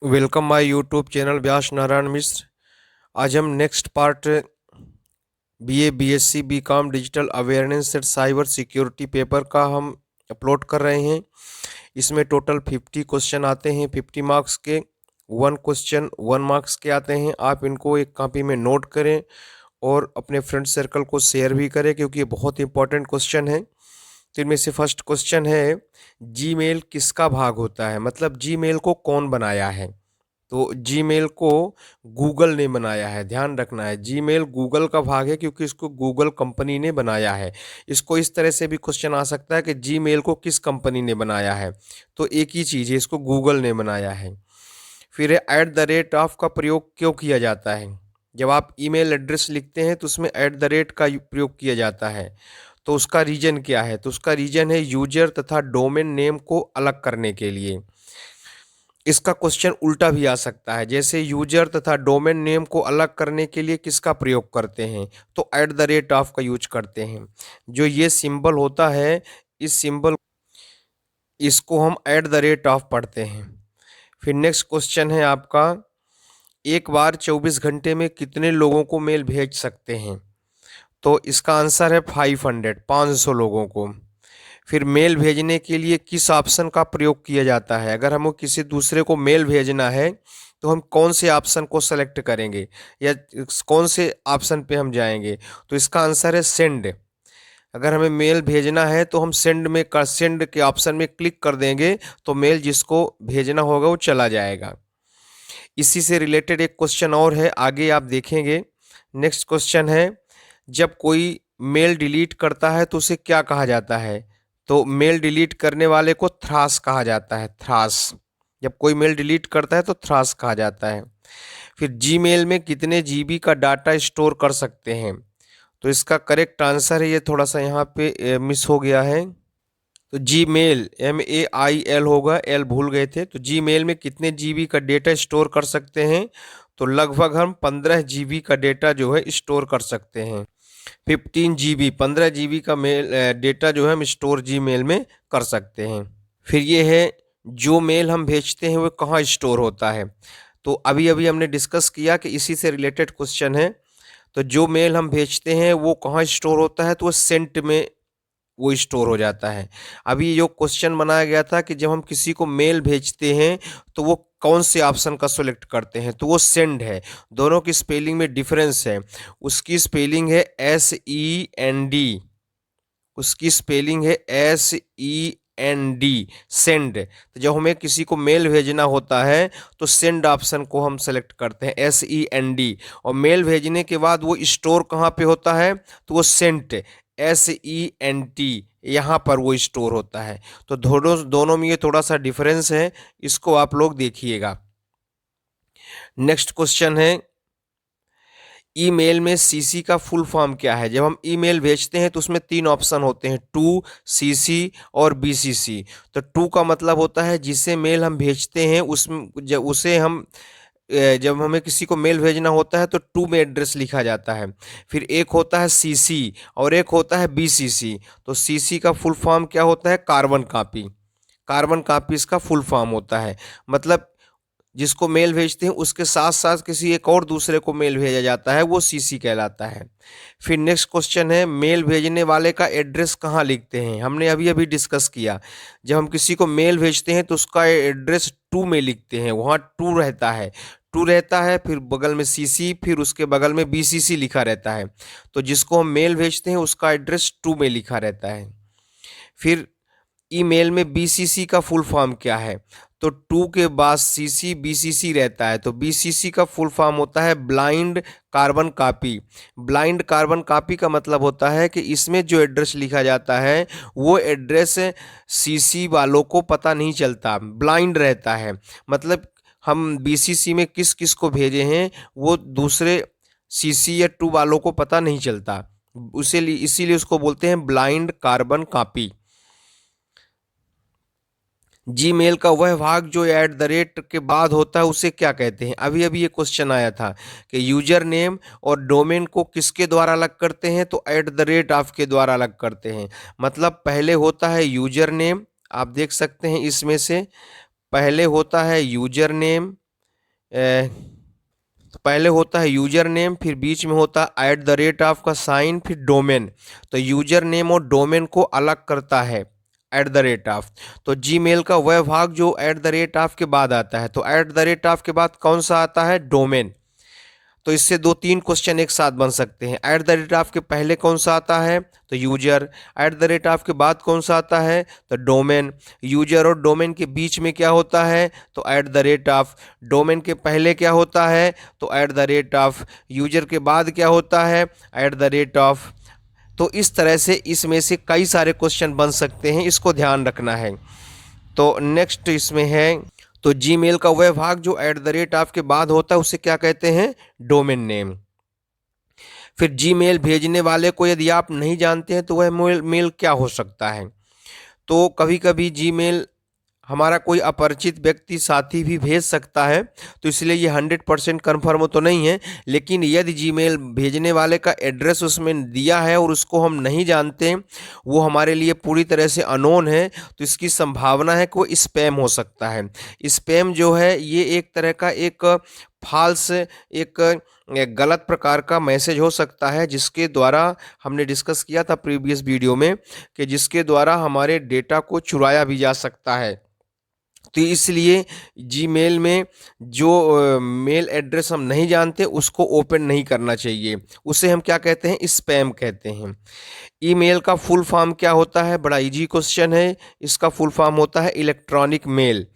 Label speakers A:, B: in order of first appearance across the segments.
A: Welcome my YouTube channel Vyas Narayan Mishra. आज हम next part BA BSc BCom digital awareness and cyber security paper का हम upload कर रहे हैं। इसमें टोटल 50 क्वेश्चन आते हैं, 50 मार्क्स के। 1 क्वेश्चन 1 मार्क्स के आते हैं। आप इनको एक कॉपी में नोट करें और अपने फ्रेंड सर्कल को शेयर भी करें, क्योंकि ये बहुत इंपॉर्टेंट क्वेश्चन है। तो इनमें से फर्स्ट क्वेश्चन है, जीमेल किसका भाग होता है? मतलब जीमेल को कौन बनाया है? तो जीमेल को गूगल ने बनाया है। ध्यान रखना है, जीमेल गूगल का भाग है, क्योंकि इसको गूगल कंपनी ने बनाया है। इसको इस तरह से भी क्वेश्चन आ सकता है कि जीमेल को किस कंपनी ने बनाया है, तो एक ही चीज़ है, इसको गूगल ने बनाया है। फिर एट द रेट ऑफ का प्रयोग क्यों किया जाता है? जब आप ईमेल एड्रेस लिखते हैं तो उसमें एट द रेट का प्रयोग किया जाता है। तो उसका रीजन क्या है? तो उसका रीजन है यूजर तथा डोमेन नेम को अलग करने के लिए। इसका क्वेश्चन उल्टा भी आ सकता है, जैसे यूजर तथा डोमेन नेम को अलग करने के लिए किसका प्रयोग करते हैं? तो एट द रेट ऑफ का यूज करते हैं। जो ये सिंबल होता है, इस सिंबल इसको हम एट द रेट ऑफ पढ़ते हैं। फिर नेक्स्ट क्वेश्चन है आपका, एक बार 24 घंटे में कितने लोगों को मेल भेज सकते हैं? तो इसका आंसर है 500 लोगों को। फिर मेल भेजने के लिए किस ऑप्शन का प्रयोग किया जाता है? अगर हमको किसी दूसरे को मेल भेजना है तो हम कौन से ऑप्शन को सेलेक्ट करेंगे, या कौन से ऑप्शन पे हम जाएंगे? तो इसका आंसर है सेंड। अगर हमें मेल भेजना है तो हम सेंड के ऑप्शन में क्लिक कर देंगे, तो मेल जिसको भेजना होगा वो चला जाएगा। इसी से रिलेटेड एक क्वेश्चन और है, आगे आप देखेंगे। नेक्स्ट क्वेश्चन है, जब कोई मेल डिलीट करता है तो उसे क्या कहा जाता है? तो मेल डिलीट करने वाले को थ्रास कहा जाता है। थ्रास। जब कोई मेल डिलीट करता है तो थ्रास कहा जाता है। फिर जीमेल में कितने जीबी का डाटा स्टोर कर सकते हैं? तो इसका करेक्ट आंसर है, ये थोड़ा सा यहाँ पे मिस हो गया है। तो जीमेल MAIL होगा, एल भूल गए थे। तो जीमेल में कितने जीबी का डेटा स्टोर कर सकते हैं? तो लगभग हम 15 जीबी का डेटा जो है स्टोर कर सकते हैं। 15 GB, 15 GB का डेटा जो है हम स्टोर जीमेल में कर सकते हैं। फिर ये है, जो मेल हम भेजते हैं वो कहाँ स्टोर होता है? तो अभी अभी हमने डिस्कस किया कि इसी से रिलेटेड क्वेश्चन है। तो जो मेल हम भेजते हैं वो कहाँ स्टोर होता है? तो वो सेंट में वो स्टोर हो जाता है। अभी जो क्वेश्चन बनाया गया था कि जब हम किसी को मेल भेजते हैं तो वो कौन से ऑप्शन का सिलेक्ट करते हैं, तो वो सेंड है। दोनों की स्पेलिंग में डिफरेंस है। उसकी स्पेलिंग है SEND, उसकी स्पेलिंग है SEND, सेंड। तो जब हमें किसी को मेल भेजना होता है तो सेंड ऑप्शन को हम सेलेक्ट करते हैं, SEND। और मेल भेजने के बाद वो स्टोर कहाँ पे होता है? तो वो सेंट, SENT, यहाँ पर वो स्टोर होता है। तो दोनों दोनों में ये थोड़ा सा डिफरेंस है, इसको आप लोग देखिएगा। नेक्स्ट क्वेश्चन है, ईमेल में सीसी का फुल फॉर्म क्या है? जब हम ईमेल भेजते हैं तो उसमें 3 ऑप्शन होते हैं, टू, सीसी और BCC। तो टू का मतलब होता है जिसे मेल हम भेजते हैं उसे हम जब हमें किसी को मेल भेजना होता है तो टू में एड्रेस लिखा जाता है। फिर एक होता है सीसी और एक होता है BCC। तो सीसी का फुल फॉर्म क्या होता है? Carbon copy. कार्बन कॉपी इसका फुल फॉर्म होता है। मतलब जिसको मेल भेजते हैं उसके साथ साथ किसी एक और दूसरे को मेल भेजा जाता है, वो सीसी कहलाता है। फिर नेक्स्ट क्वेश्चन है, मेल भेजने वाले का एड्रेस कहाँ लिखते हैं? हमने अभी अभी डिस्कस किया, जब हम किसी को मेल भेजते हैं तो उसका एड्रेस टू में लिखते हैं, वहाँ टू रहता है। टू रहता है, फिर बगल में सीसी, फिर उसके बगल में BCC लिखा रहता है। तो जिसको हम मेल भेजते हैं उसका एड्रेस टू में लिखा रहता है। फिर ईमेल में BCC का फुल फॉर्म क्या है? तो टू के बाद CC BCC रहता है, तो BCC का फुल फॉर्म होता है blind carbon copy. Blind carbon copy का मतलब होता है कि इसमें जो एड्रेस लिखा जाता है वो एड्रेस CC वालों को पता नहीं चलता, ब्लाइंड रहता है। मतलब हम BCC में किस किस को भेजे हैं वो दूसरे CC या टू वालों को पता नहीं चलता, उसे इसीलिए उसको बोलते हैं ब्लाइंड कार्बन कॉपी। जीमेल का वह भाग जो एट द रेट के बाद होता है उसे क्या कहते हैं? अभी अभी ये क्वेश्चन आया था कि यूजर नेम और डोमेन को किसके द्वारा अलग करते हैं? तो एट द रेट ऑफ के द्वारा अलग करते हैं। मतलब पहले होता है यूजर नेम, आप देख सकते हैं इसमें से पहले होता है यूजर नेम, तो पहले होता है यूजर नेम, फिर बीच में होता है @ का साइन, फिर डोमेन। तो यूजर नेम और डोमेन को अलग करता है @ तो जीमेल का वह भाग जो @ के बाद आता है। तो @ के बाद कौन सा आता है? डोमेन। तो इससे 2-3 क्वेश्चन एक साथ बन सकते हैं। @ के पहले कौन सा आता है? तो यूजर। @ के बाद कौन सा आता है? तो डोमेन। यूजर और डोमेन के बीच में क्या होता है? तो @ डोमेन के पहले क्या होता है? तो @ यूजर के बाद क्या होता है? @ तो इस तरह से इसमें से कई सारे क्वेश्चन बन सकते हैं, इसको ध्यान रखना है। तो नेक्स्ट इसमें है, तो जीमेल का वह भाग जो @ के बाद होता है उसे क्या कहते हैं? Domain name. फिर जीमेल भेजने वाले को यदि आप नहीं जानते हैं तो वह मेल क्या हो सकता है? तो कभी कभी जीमेल हमारा कोई अपरिचित व्यक्ति साथी भी भेज सकता है, तो इसलिए ये 100% कन्फर्म तो नहीं है। लेकिन यदि जीमेल भेजने वाले का एड्रेस उसमें दिया है और उसको हम नहीं जानते, वो हमारे लिए पूरी तरह से अननोन है, तो इसकी संभावना है कि वो स्पैम हो सकता है। स्पैम जो है ये एक तरह का एक फाल्स, एक गलत प्रकार का मैसेज हो सकता है, जिसके द्वारा हमने डिस्कस किया था प्रीवियस वीडियो में कि जिसके द्वारा हमारे डेटा को चुराया भी जा सकता है। तो इसलिए जीमेल में जो मेल एड्रेस हम नहीं जानते उसको ओपन नहीं करना चाहिए, उसे हम क्या कहते हैं? स्पैम कहते हैं। ईमेल का फुल फॉर्म क्या होता है? बड़ा इजी क्वेश्चन है। इसका फुल फॉर्म होता है इलेक्ट्रॉनिक मेल।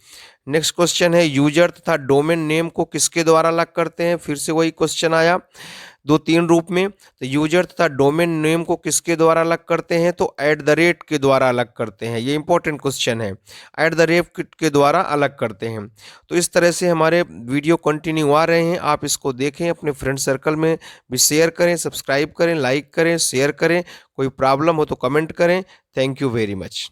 A: नेक्स्ट क्वेश्चन है, यूजर तथा डोमेन नेम को किसके द्वारा अलग करते हैं? फिर से वही क्वेश्चन आया 2-3 रूप में। तो यूजर तथा डोमेन नेम को किसके द्वारा अलग करते हैं? तो @ के द्वारा अलग करते हैं। ये इंपॉर्टेंट क्वेश्चन है, @ के द्वारा अलग करते हैं। तो इस तरह से हमारे वीडियो कंटिन्यू आ रहे हैं, आप इसको देखें, अपने फ्रेंड सर्कल में भी शेयर करें, सब्सक्राइब करें, लाइक करें, शेयर करें। कोई प्रॉब्लम हो तो कमेंट करें। Thank you very much.